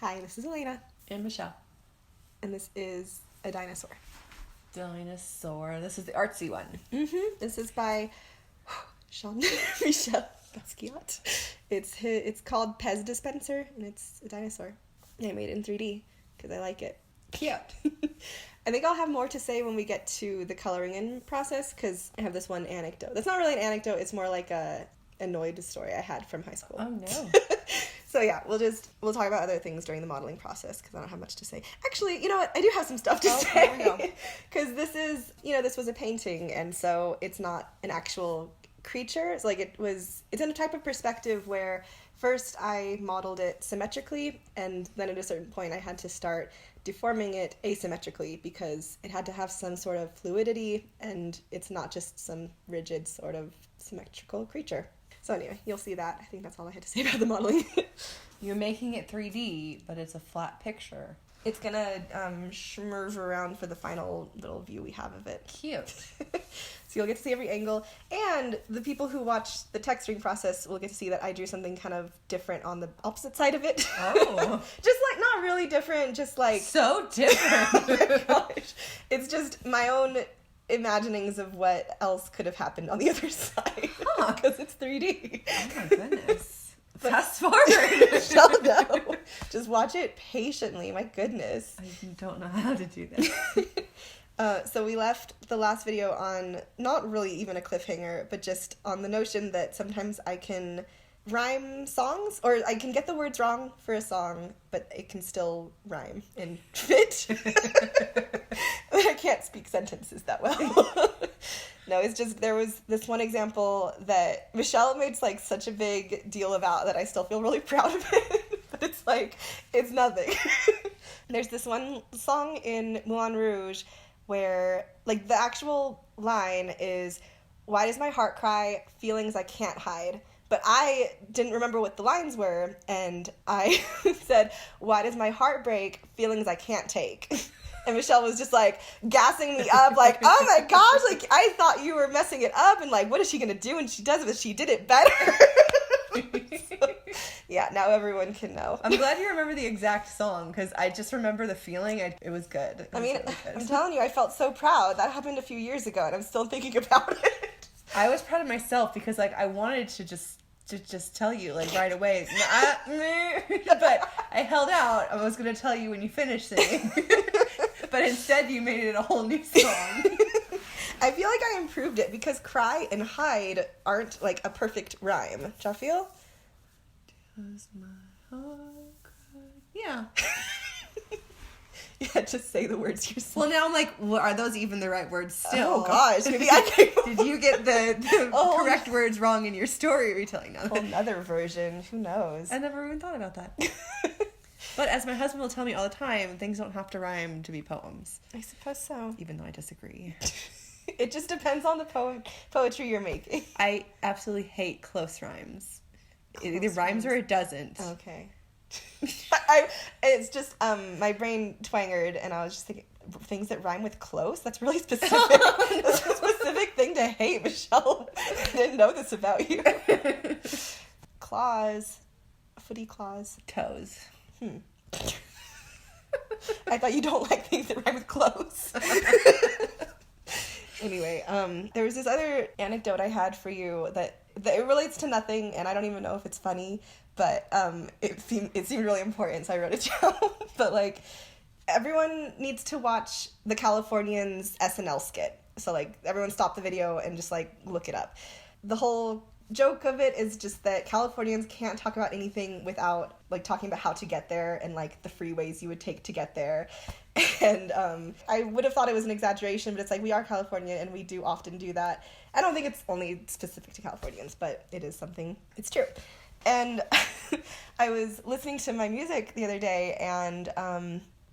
Hi, this is Elena. And Michelle. And this is a dinosaur. Dinosaur. This is the artsy one. Mm-hmm. This is by Jean-Michel Basquiat. It's called Pez Dispenser, and it's a dinosaur. I made it in 3D because I like it. Cute. I think I'll have more to say when we get to the coloring in process because I have this one anecdote. That's not really an anecdote. It's more like a annoyed story I had from high school. Oh, no. So yeah, we'll talk about other things during the modeling process because I don't have much to say. Actually, you know what? I do have some stuff to say. Here we go. Because this was a painting, and so it's not an actual creature. It's like it's in a type of perspective where first I modeled it symmetrically, and then at a certain point I had to start deforming it asymmetrically because it had to have some sort of fluidity, and it's not just some rigid sort of symmetrical creature. So anyway, you'll see that. I think that's all I had to say about the modeling. You're making it 3D, but it's a flat picture. It's gonna schmerge around for the final little view we have of it. Cute. So you'll get to see every angle, and the people who watch the texturing process will get to see that I drew something kind of different on the opposite side of it. Oh. Just like, not really different, just like... So different. Oh my gosh. It's just my own imaginings of what else could have happened on the other side. Huh. Because it's 3D. Oh my goodness. Fast forward. Michelle, no. Just watch it patiently. My goodness. I don't know how to do that. So we left the last video on not really even a cliffhanger, but just on the notion that sometimes I can rhyme songs, or I can get the words wrong for a song, but it can still rhyme and fit. I can't speak sentences that well. No, it's just, there was this one example that Michelle made like such a big deal about that I still feel really proud of it. But it's like, it's nothing. There's this one song in Moulin Rouge where like the actual line is, "Why does my heart cry? Feelings I can't hide." But I didn't remember what the lines were, and I said, "Why does my heart break? Feelings I can't take." And Michelle was just like gassing me up, like, "Oh my gosh, like I thought you were messing it up, and like what is she gonna do when she does it? But she did it better." So, yeah, now everyone can know. I'm glad you remember the exact song, because I just remember the feeling. It was good. I mean, really good. I'm telling you, I felt so proud. That happened a few years ago, and I'm still thinking about it. I was proud of myself because like I wanted to just tell you like right away, but I held out. I was gonna tell you when you finished singing, but instead you made it a whole new song. I feel like I improved it because cry and hide aren't like a perfect rhyme. Do y'all feel? Does my heart cry? Yeah. Yeah, just say the words yourself. Well, now I'm like, well, are those even the right words still? Oh gosh, maybe I can. Did you get the correct words wrong in your story retelling now? Another version, who knows? I never even thought about that. But as my husband will tell me all the time, things don't have to rhyme to be poems. I suppose so. Even though I disagree. It just depends on the poetry you're making. I absolutely hate close rhymes. It either rhymes or it doesn't. Okay. It's just my brain twangered, and I was just thinking things that rhyme with close. That's really specific. That's a specific thing to hate, Michelle. I didn't know this about you. Claws, footy claws, Toes. I thought you don't like things that rhyme with close. Anyway, there was this other anecdote I had for you that it relates to nothing, and I don't even know if it's funny, but it seemed really important, so I wrote it down. But like, everyone needs to watch the Californians SNL skit. So like, everyone stop the video and just like look it up. The whole joke of it is just that Californians can't talk about anything without like talking about how to get there and like the freeways you would take to get there. And I would have thought it was an exaggeration, but it's like, we are Californian and we do often do that. I don't think it's only specific to Californians, but it is something, it's true. And I was listening to my music the other day, and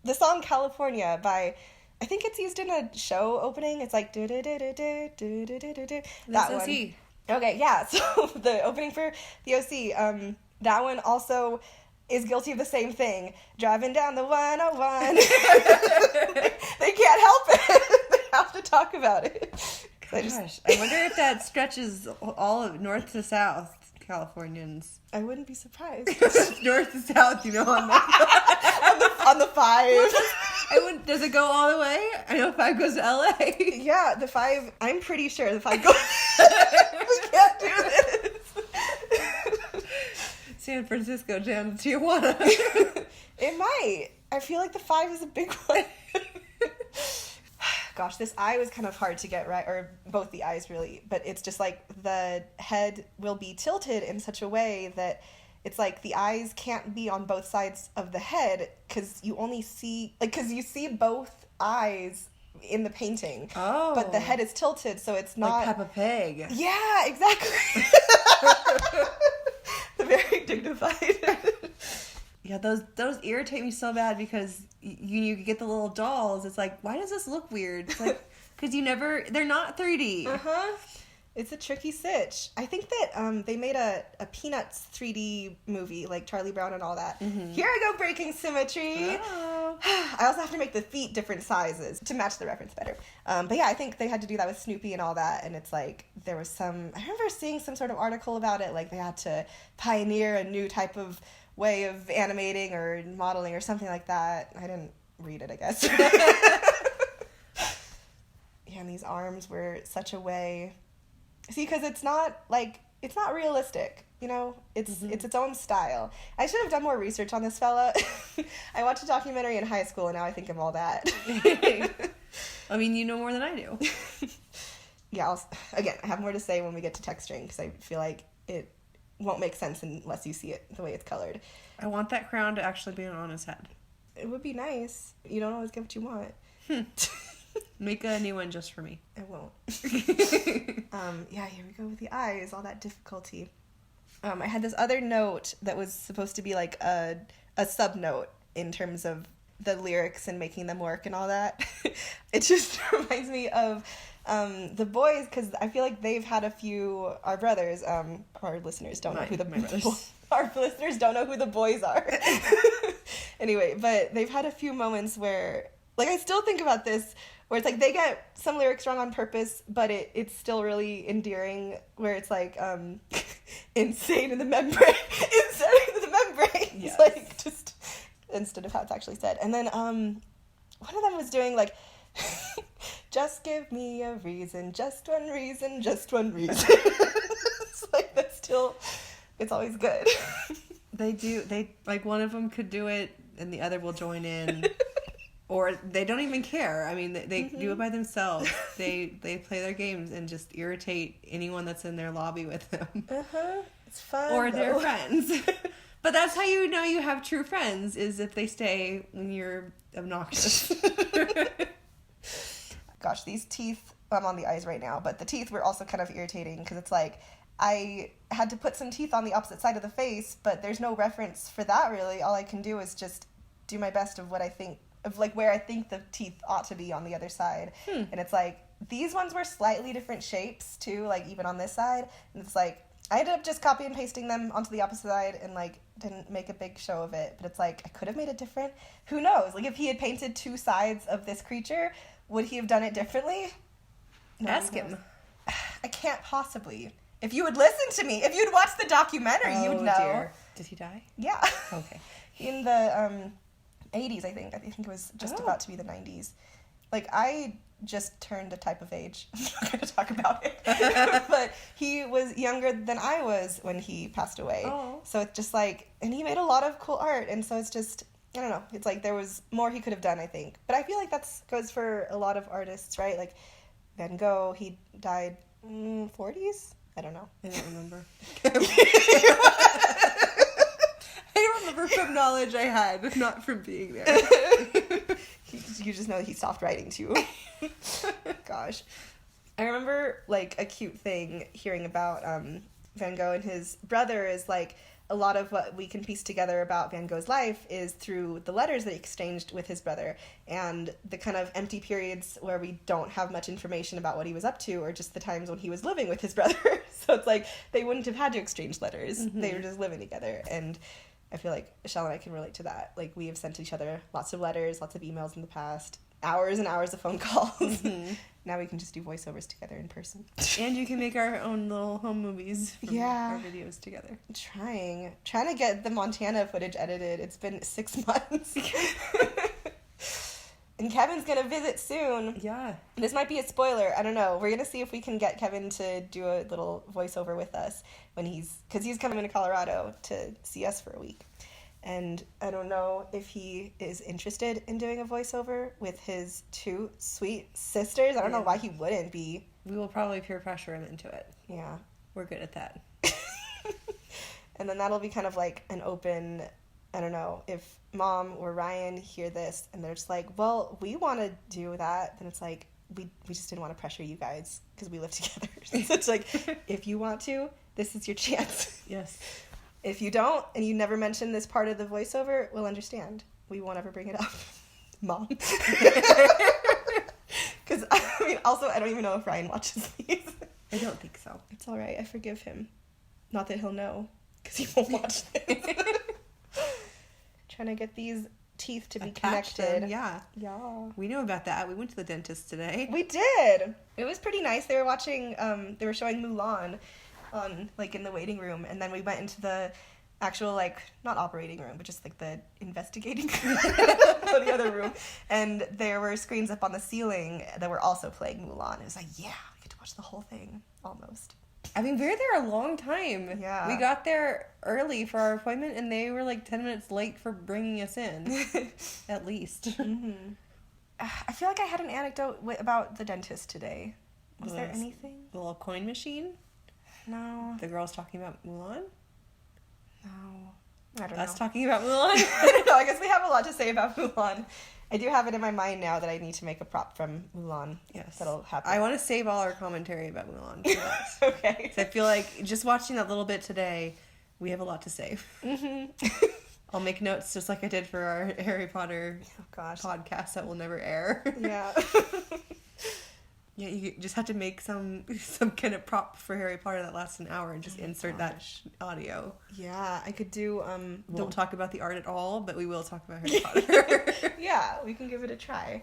the song California by, I think it's used in a show opening. It's like do do do do do do do do do. That one. OC. Okay, yeah. So the opening for the OC, that one also is guilty of the same thing. Driving down the 101. They can't help it. They have to talk about it. Gosh, I wonder if that stretches all of north to south. Californians. I wouldn't be surprised. North to south, you know, on that. on the 5. Does it go all the way? I know 5 goes to LA. Yeah, the 5, I'm pretty sure the 5 goes. We can't do this. San Francisco down to Tijuana. It might. I feel like the 5 is a big one. Gosh, this eye was kind of hard to get right, or both the eyes really, but it's just like the head will be tilted in such a way that it's like the eyes can't be on both sides of the head because you only see, like, because you see both eyes in the painting. Oh. But the head is tilted, so it's not... Like Peppa Pig. Yeah, exactly. Very dignified. Yeah, those irritate me so bad because you get the little dolls. It's like, why does this look weird? It's like, because they're not 3D. Uh-huh. It's a tricky sitch. I think that they made a Peanuts 3D movie, like Charlie Brown and all that. Mm-hmm. Here I go, breaking symmetry. Oh. I also have to make the feet different sizes to match the reference better. But yeah, I think they had to do that with Snoopy and all that. And it's like, there was I remember seeing some sort of article about it. Like they had to pioneer a new type of way of animating or modeling or something like that. I didn't read it, I guess. Yeah, and these arms were such a way... See, because it's not realistic, you know? It's its own style. I should have done more research on this fella. I watched a documentary in high school, and now I think of all that. I mean, you know more than I do. Yeah, again, I have more to say when we get to texturing, because I feel like it won't make sense unless you see it the way it's colored. I want that crown to actually be on his head. It would be nice. You don't always get what you want. Make a new one just for me. I won't. Yeah, here we go with the eyes, all that difficulty. I had this other note that was supposed to be like a sub-note in terms of the lyrics and making them work and all that. It just reminds me of the boys, because I feel like they've had a few, our brothers, our listeners don't know who our listeners don't know who the boys are. Anyway, but they've had a few moments where, like, I still think about this, where it's like they get some lyrics wrong on purpose, but it's still really endearing, where it's like, insane in the membrane, insane in the membrane. Yes. Like, just instead of how it's actually said. And then one of them was doing like, just give me a reason, just one reason, just one reason. It's like, that's still, it's always good. They like, one of them could do it and the other will join in. Or they don't even care. I mean, they do it by themselves. They play their games and just irritate anyone that's in their lobby with them. Uh-huh. It's fun. Or their friends. But that's how you know you have true friends, is if they stay when you're obnoxious. Gosh, these teeth, I'm on the eyes right now, but the teeth were also kind of irritating because it's like, I had to put some teeth on the opposite side of the face, but there's no reference for that really. All I can do is just do my best of what I think, of like where I think the teeth ought to be on the other side. And it's like, these ones were slightly different shapes too, like even on this side. And it's like, I ended up just copy and pasting them onto the opposite side and like didn't make a big show of it. But it's like, I could have made it different. Who knows? Like if he had painted two sides of this creature, would he have done it differently? No, ask him. I can't possibly. If you would listen to me, if you'd watch the documentary, you'd know. Dear. Did he die? Yeah. Okay. In the 80s, I think. I think it was just about to be the 90s. Like, I just turned a type of age. I'm not going to talk about it. But he was younger than I was when he passed away. Oh. So it's just like, and he made a lot of cool art. And so it's just, I don't know. It's like there was more he could have done, I think. But I feel like that goes for a lot of artists, right? Like Van Gogh, he died 40s? I don't know. I don't remember. I don't remember from knowledge I had, not from being there. You just know that he stopped writing too. Gosh. I remember, like, a cute thing hearing about Van Gogh and his brother is, like, a lot of what we can piece together about Van Gogh's life is through the letters that he exchanged with his brother and the kind of empty periods where we don't have much information about what he was up to or just the times when he was living with his brother. So it's like they wouldn't have had to exchange letters. Mm-hmm. They were just living together. And I feel like Michelle and I can relate to that. Like, we have sent each other lots of letters, lots of emails in the past. hours and hours of phone calls. Mm-hmm. Now we can just do voiceovers together in person. And you can make our own little home movies from our videos together. Trying to get the Montana footage edited. It's been 6 months. And Kevin's going to visit soon. Yeah. This might be a spoiler. I don't know. We're going to see if we can get Kevin to do a little voiceover with us because he's coming to Colorado to see us for a week. And I don't know if he is interested in doing a voiceover with his 2 sweet sisters. I don't know why he wouldn't be. We will probably peer pressure him into it. Yeah. We're good at that. And then that'll be kind of like an open, I don't know, if Mom or Ryan hear this and they're just like, well, we want to do that, then it's like, we just didn't want to pressure you guys because we live together. So it's like, if you want to, this is your chance. Yes. If you don't, and you never mention this part of the voiceover, we'll understand. We won't ever bring it up. Mom. Because, I mean, also, I don't even know if Ryan watches these. I don't think so. It's all right. I forgive him. Not that he'll know, because he won't watch this. Trying to get these teeth to be connected. Them, yeah. We knew about that. We went to the dentist today. We did. It was pretty nice. They were watching, they were showing Mulan on, like, in the waiting room, and then we went into the actual, like, not operating room, but just, like, the investigating room, or the other room, and there were screens up on the ceiling that were also playing Mulan. It was like, yeah, we get to watch the whole thing, almost. I mean, we were there a long time. Yeah. We got there early for our appointment, and they were, like, 10 minutes late for bringing us in, at least. Mm-hmm. I feel like I had an anecdote about the dentist today. Was there anything? The little coin machine? No. The girls talking about Mulan? No. I don't know. Us talking about Mulan? I don't know. I guess we have a lot to say about Mulan. I do have it in my mind now that I need to make a prop from Mulan. Yes. That'll happen. I want to save all our commentary about Mulan for us. Okay. So I feel like just watching that little bit today, we have a lot to say. Mm-hmm. I'll make notes just like I did for our Harry Potter podcast that will never air. Yeah. Yeah, you just have to make some kind of prop for Harry Potter that lasts an hour and just insert that audio. Yeah, I could do... We won't talk about the art at all, but we will talk about Harry Potter. Yeah, we can give it a try.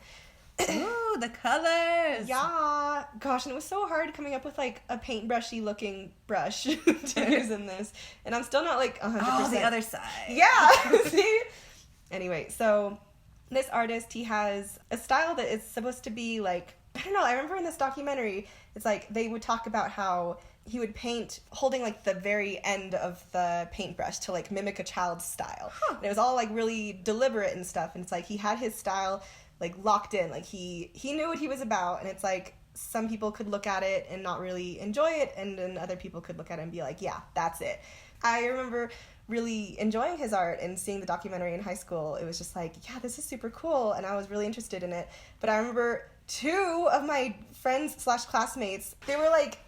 Ooh, the colors! Yeah! Gosh, and it was so hard coming up with, like, a paintbrushy looking brush to use in this. And I'm still not, like, 100%. Oh, the other side. Yeah! See? Anyway, so this artist, he has a style that is supposed to be, like... I don't know, I remember in this documentary, it's like, they would talk about how he would paint holding, like, the very end of the paintbrush to, like, mimic a child's style. Huh. And it was all, like, really deliberate and stuff, and it's like, he had his style, like, locked in, like, he knew what he was about, and it's like, some people could look at it and not really enjoy it, and then other people could look at it and be like, yeah, that's it. I remember really enjoying his art and seeing the documentary in high school. It was just like, yeah, this is super cool, and I was really interested in it. But I remember 2 of my friends/classmates, they were like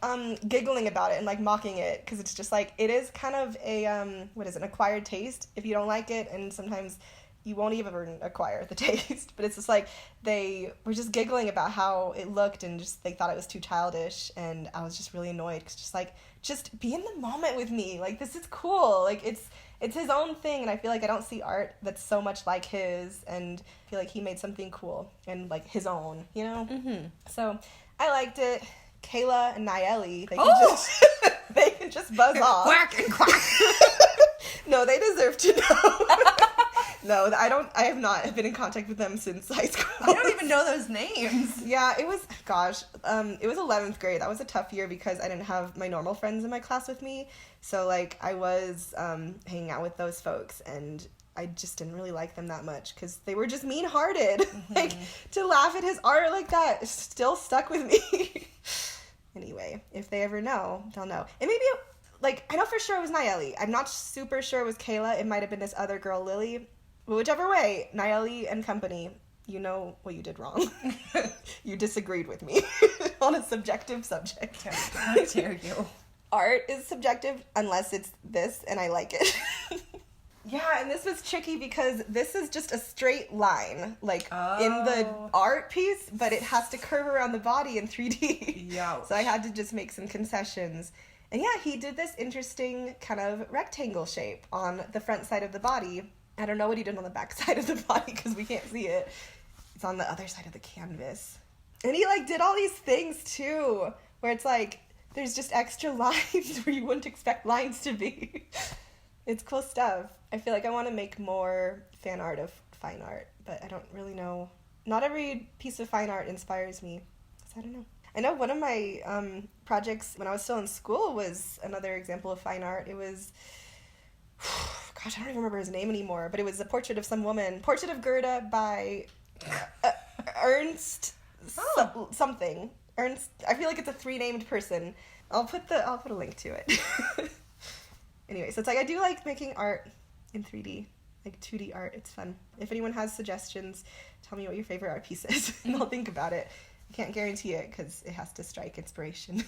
giggling about it and like mocking it, because it's just like, it is kind of a an acquired taste if you don't like it, and sometimes you won't even acquire the taste. But it's just like, they were just giggling about how it looked, and just they thought it was too childish, and I was just really annoyed, because just be in the moment with me, like, this is cool, like, it's his own thing, and I feel like I don't see art that's so much like his, and I feel like he made something cool and, like, his own, you know? Mm-hmm. So I liked it. Kayla and Nayeli, they can just buzz off. Quack and quack. No, they deserve to know. No, I have not been in contact with them since high school. I don't even know those names. Yeah, it was 11th grade. That was a tough year because I didn't have my normal friends in my class with me. So, like, I was hanging out with those folks, and I just didn't really like them that much because they were just mean-hearted. Mm-hmm. Like, to laugh at his art like that still stuck with me. Anyway, if they ever know, they'll know. And maybe, like, I know for sure it was Nayeli. I'm not super sure it was Kayla. It might have been this other girl, Lily. But whichever way, Nayeli and company, you know what you did wrong. You disagreed with me on a subjective subject. How dare you? Art is subjective unless it's this and I like it. Yeah, and this was tricky because this is just a straight line, like, in the art piece, but it has to curve around the body in 3D. Yeah. So I had to just make some concessions. And yeah, he did this interesting kind of rectangle shape on the front side of the body. I don't know what he did on the back side of the body because we can't see it. It's it's on the other side of the canvas. And he like did all these things too, where it's like there's just extra lines where you wouldn't expect lines to be. It's cool stuff. I feel like I want to make more fan art of fine art, but I don't really know. Not every piece of fine art inspires me, so I don't know. I know one of my projects when I was still in school was another example of fine art. It was, gosh, I don't even remember his name anymore, but it was a portrait of some woman. Portrait of Gerda by Ernst something. Ernst, I feel like it's a 3-named person. I'll put a link to it. Anyway, so it's like I do like making art in 3D, like 2D art. It's fun. If anyone has suggestions, tell me what your favorite art piece is, and I'll think about it. I can't guarantee it because it has to strike inspiration.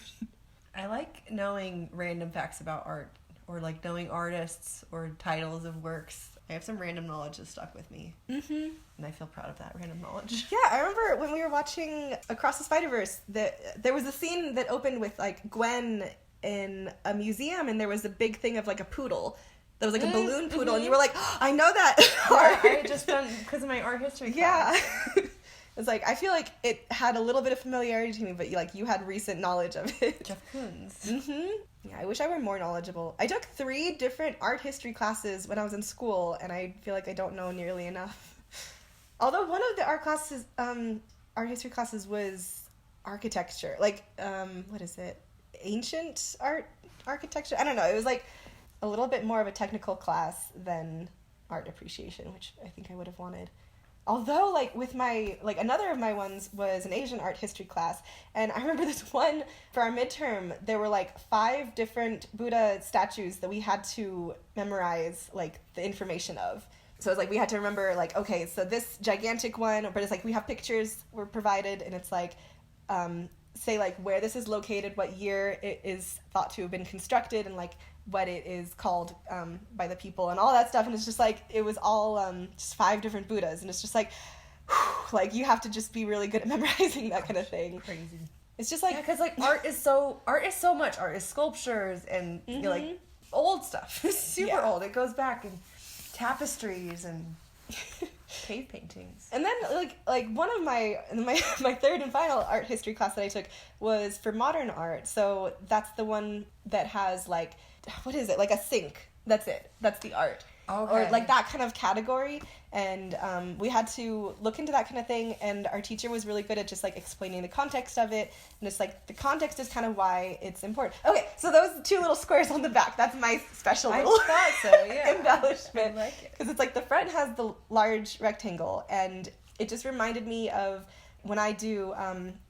I like knowing random facts about art, or like knowing artists or titles of works. I have some random knowledge that's stuck with me. Mm-hmm. And I feel proud of that random knowledge. Yeah, I remember when we were watching Across the Spider-Verse, that there was a scene that opened with like Gwen in a museum, and there was a big thing of like a poodle. There was like a balloon poodle, and you were like, oh, I know that art. Yeah, I had just done, because of my art history class. Yeah. It's like, I feel like it had a little bit of familiarity to me, but like you had recent knowledge of it. Jeff Koons. Mm-hmm. Yeah, I wish I were more knowledgeable. I took 3 different art history classes when I was in school, and I feel like I don't know nearly enough. Although one of the art history classes was architecture. Like, what is it? Ancient architecture? I don't know. It was like a little bit more of a technical class than art appreciation, which I think I would have wanted. Although, like, with my, like, another of my ones was an Asian art history class, and I remember this one, for our midterm, there were, like, 5 different Buddha statues that we had to memorize, like, the information of. So it's like, we had to remember, like, okay, so this gigantic one, but it's like, we have pictures were provided, and it's like, say, like, where this is located, what year it is thought to have been constructed, and, like, what it is called by the people and all that stuff. And it's just like, it was all just 5 different Buddhas, and it's just like, whew, like you have to just be really good at memorizing that kind of thing. Crazy. It's just like, yeah, because like art is so much. Art is sculptures and you know, like old stuff. Super old. It goes back, and tapestries and cave paintings. And then like one of my 3rd and final art history class that I took was for modern art. So that's the one that has like, what is it? Like a sink. That's it. That's the art. Okay. Or like that kind of category. And we had to look into that kind of thing. And our teacher was really good at just like explaining the context of it. And it's like the context is kind of why it's important. Okay, so those 2 little squares on the back. That's my special little embellishment. I like it. Because it's like the front has the large rectangle. And it just reminded me of when I do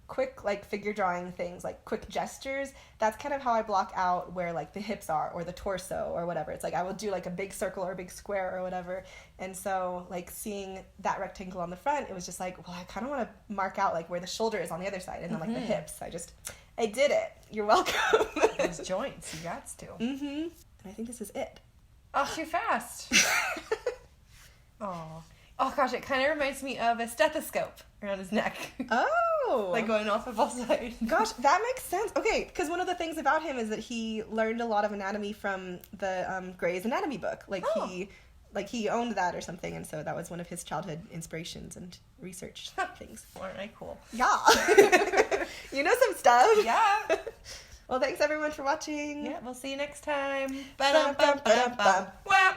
quick like figure drawing things, like quick gestures. That's kind of how I block out where like the hips are or the torso or whatever. It's like I will do like a big circle or a big square or whatever. And so like seeing that rectangle on the front, it was just like, well, I kind of want to mark out like where the shoulder is on the other side, and then like the hips. I did it. You're welcome. Those joints, you got to. Mm-hmm. And I think this is it. Oh, too fast. Oh gosh, it kind of reminds me of a stethoscope around his neck. Oh. Like going off of all sides. Gosh, that makes sense. Okay, because one of the things about him is that he learned a lot of anatomy from the Gray's Anatomy book. He owned that or something, and so that was one of his childhood inspirations and research things. Aren't I cool? Yeah. You know some stuff. Yeah. Well, thanks everyone for watching. Yeah, we'll see you next time. Ba-dum-bum-ba-dum-bum. Wow.